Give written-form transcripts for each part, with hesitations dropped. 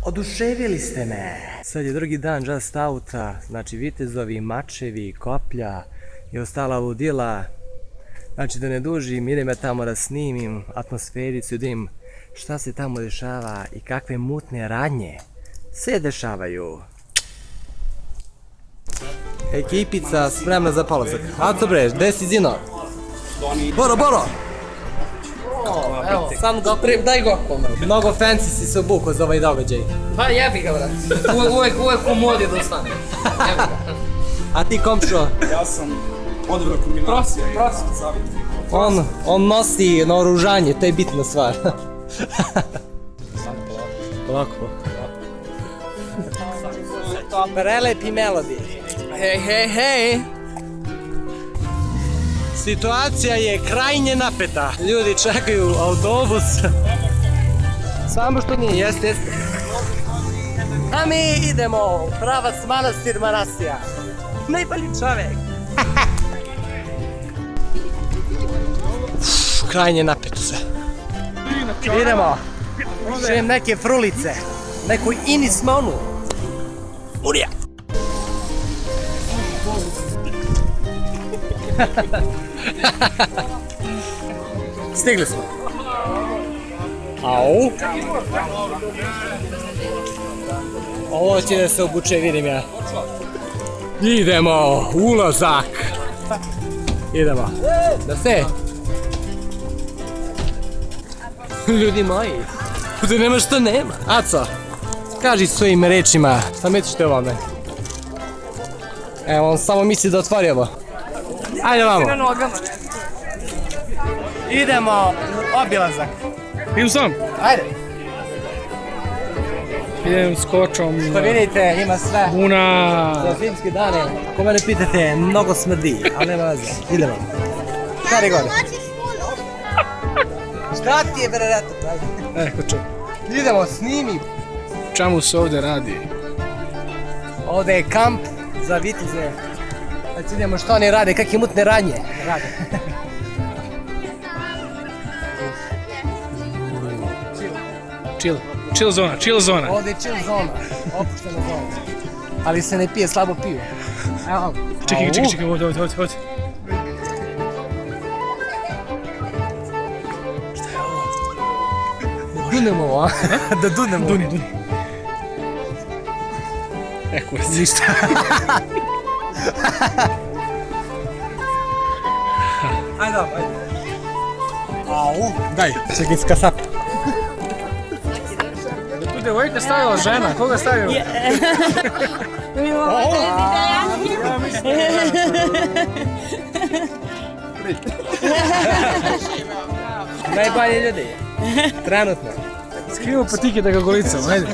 Oduševili ste me. Sad je drugi dan Just Outa, znači vitezovi, mačevi, koplja i ostala ludila. Znači da ne dužim, idem ja tamo da snimim atmosfericu, da im šta se tamo dešava i kakve mutne radnje se dešavaju. Ekipica spremna za polazak. Aco bre, gde si Zino? Boro, Boro! Evo, sam ga daj go. Mnogo fancy si se obukao za ovaj događaj. Pa jebi ga, brat. Uvek u modi da ostane. Jebi ga. A ti komšo? Ja sam odvora kombinacija i zavit. On nosi naoružanje, to je bitna stvar. Polako. Prelepi melodi. Hej. Situacija je krajnje napeta. Ljudi čekaju autobus. Samo što nije, jeste. A mi idemo u pravac manastir Manasija. Najbolji čovek. Krajnje napeto se. Idemo. Čujem neke frulice. Neku inismonu. Urija. Stigli smo. Au. Ovo će da se obuče, vidim ja. Idemo, ulazak. Idemo. Da se. Ljudi moji. Ovdje nema što nema. Aco, kaži svojim rečima. Šta misliš te ovome? Evo, on samo misli da otvori ovo. Ajde vamo. Idemo u obilazak. Idem sam. Ajde. Idem s kočom. Što vidite, ima sve. Una. Za zimske dane, ako mene pitate, mnogo smrdi, ali nema veze. Idemo. Stari gore. Šta ti je bre reto? Ajde. Kočo. Idemo, snimi. Čemu se ovdje radi? Ovdje je kamp za vitize. Znači idemo što oni rade, kakve mutne radnje rade. Chill zona. Ovdje je chill zona, opuštena zona. Ali se ne pije slabo pivo. Evo. Čekaj, ovdje. Da dunemo ovo, a? Da dunemo. Duni. Eko, ništa. Ajde. Au, daj. Čekaj, skasap. Tu devojka stavila žena, koga stavila? Najbolji ljudi. Trenutno. Skrivo patike da ga golicam, ajde.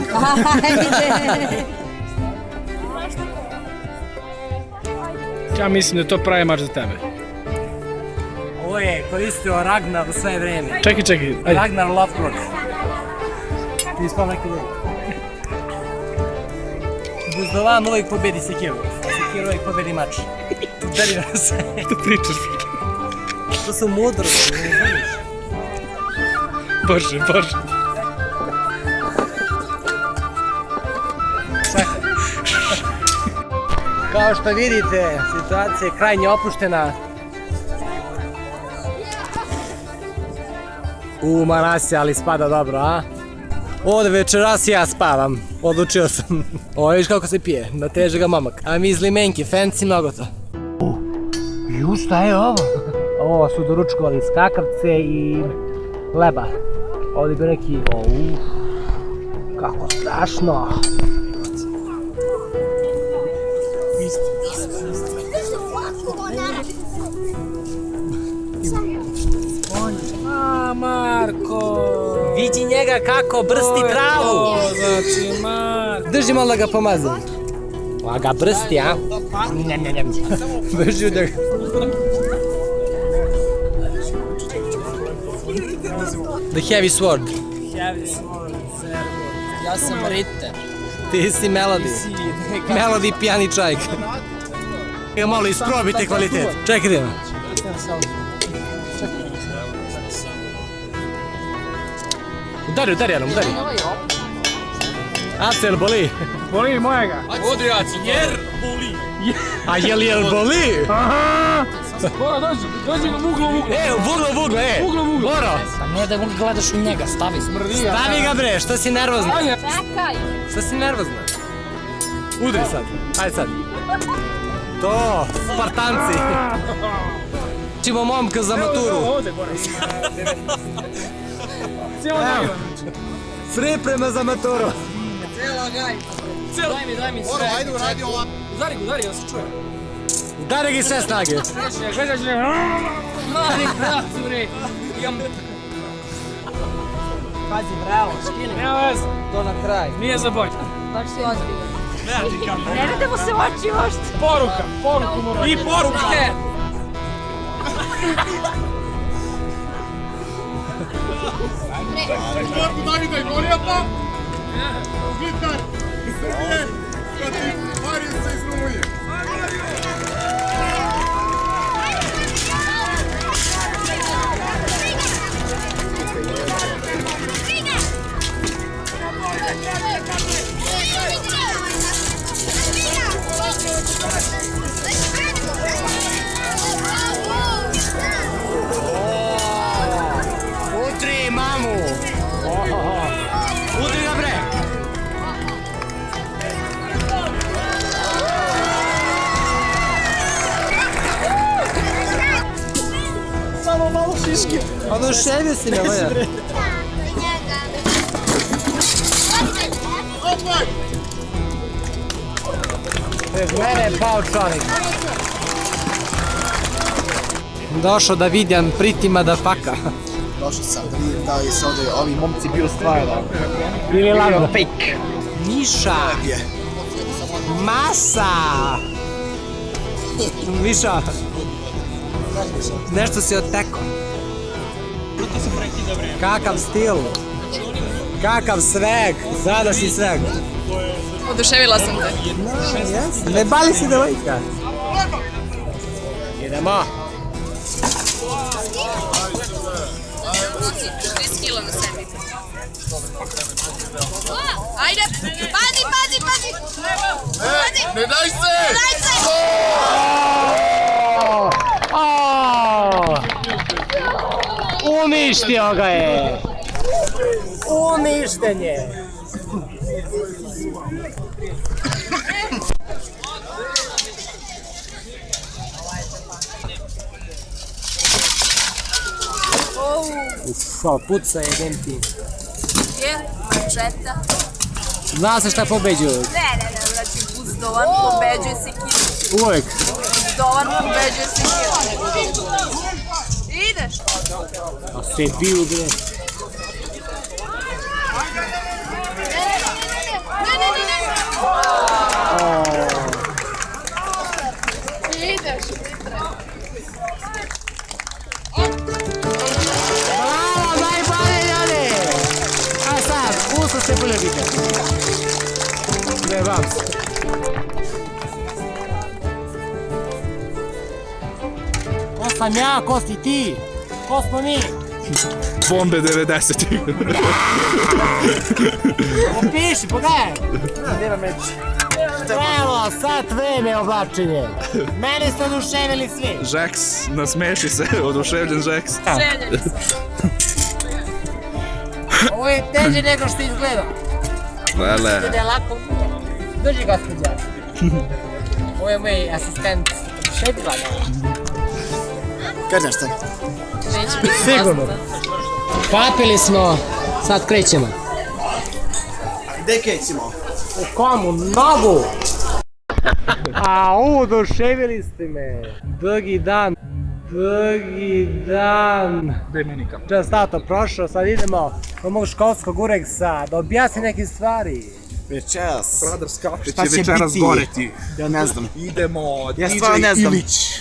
Ja mislim da je to pravi mač za tebe. Ovo je koristio Ragnar u sve vreme. Čekaj, ajde. Ragnar Lothbrok. Ti ispao neki ljudi. Buzdovan uvijek pobedi Sekiru. Sekiru uvijek pobedi mač. Udarila se. Što pričaš? To su mudrosti, ne znaš. Bože. Kao što vidite, situacija je krajnje opuštena. Manasija, ali spada dobro, a? Ovdje večeras ja spavam, odlučio sam. Ovo viš kako se pije, nateže ga momak. A mi iz limenke, fancy mnogo to. Ju, šta je ovo? Ovo su doručkovali skakavce i leba. Ovdje bi neki, kako strašno. Marko! Vidi njega kako brsti travu. Znači, Marko! Drži malo da ga pomazam. A ga brsti, a? Njem. Drži u njega. The heavy sword. Ja sam Ritter. Ti si Melody. Melody pijani čajk. Malo isprobite kvalitet. Čekajte. Udari, Adam, udari. Acel boli. Boli mojega. Odri Aci, jer boli. A jel boli? Aha! Bora, dođi na uglu. Vuglo, Uglo. Boro, Pa ne da gledaš u njega, stavi se. stavi ga bre, što si nervozna? Čekaj. Što si nervozna? Udri sad, ajde sad. To, Spartanci. Ćemo momka za maturu. Ovdje, Bora. Cijelo dan. Priprema za maturu. Daj mi sve. Ajde, uradi ovo. Udari, ja se čuje. Udari gi sve snage. Gledaš li? Mali pravcu, bre. Pazi, bravo, skini. Nema veze. To na kraj. Nije za boj. Baš si ozbiljno. Ne vidimo se u oči možda. Poruku mora. I poruka. Marko Davida i Gorijata. Zlitar iz Srbije protiv Marijusa iz Rumunije. Udri mamu. Udri ga bre. Samo malo šiške. Oduševio si me, Voja. Pred mene je pao čovjek. Došao da vidim pritima da faka. Došao sam da vidim da li se ovdje ovi momci bio stvarno. Ili lago. Fake. Miša. Masa. Miša. Nešto si otekao. Kakav stil. Kakav sveg. Sadašnji sveg. Oduševila sam te. Ne bali si devojka. Idemo. 30 kila na sebi. Ajde, pazi! Ne daj se! Uništio ga je. Uništen je. Puca je ti. Je, mančeta. Zna se šta pobeđuju. Ne, znači Buzdovan pobeđuje se kilo. Uvijek. Buzdovan pobeđuje se kilo. Ideš? A sve piju bre. Ne. Ideš. Bravo, najbolje ljudi! A sad, usta se poljubite. Trebam se. Ko sam ja, ko si ti? Ko smo mi? Bombe 90-ih. Opiši, pogledaj! Nema meći. Evo, sad vreme oblačenje. Mene ste oduševili svi. Žeks, nasmeši se, oduševljen Žeks. Željeli se. Ovo je teže nego što izgleda. Lele. Da je lako. Drži gospođa. Ovo je moj asistent. Šepila ga. Kaži nešto. Neće biti Sigurno. Kapili smo, sad krećemo. Gde krećemo? U komu? Nogu! A oduševili ste me. Dugi dan. Demenika. Čas tato prošao, sad idemo kod mog školskog ureksa da objasni neke stvari. Večeras. Brothers Kafe Šta će će večeras biti? goreti. Ja ne znam. Idemo, Ja DJ stvarno ne znam. Ilić.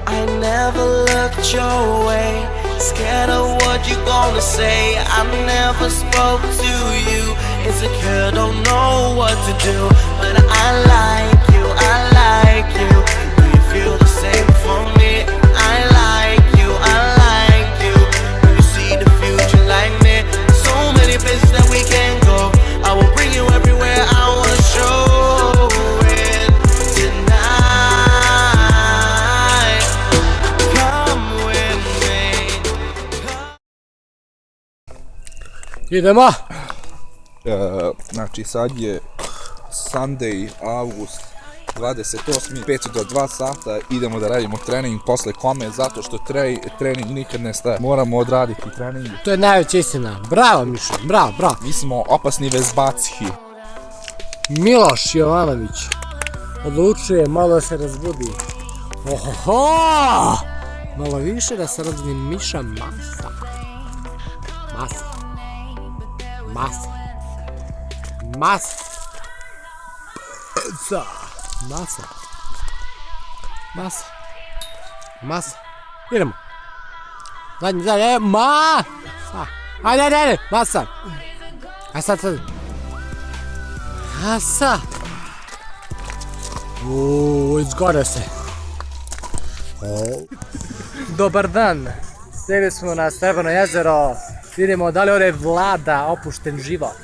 I never looked your way, scared of what you gonna say. I never spoke to you, insecure, don't know what to do. But I like you, do you feel the same Idemo! Znači sad je Sunday, avgust 28. 5 do 2 sata, idemo da radimo trening posle kome, zato što trening nikad ne staje. Moramo odraditi trening. To je najveća istina. Bravo Mišo, bravo, bravo. Mi smo opasni vezbaci. Miloš Jovanović odlučuje malo da se razbudi. Ohoho! Malo više da se razbudi Miša Masa. Masa. Masa. Masa. Masa. Masa. Masa. Idemo. Zadnji, masa. Ajde. Masa. A sad. Masa. Izgore se. Dobar dan. Stigli smo na Srebrno jezero. Vidimo da li ovdje vlada opušten život.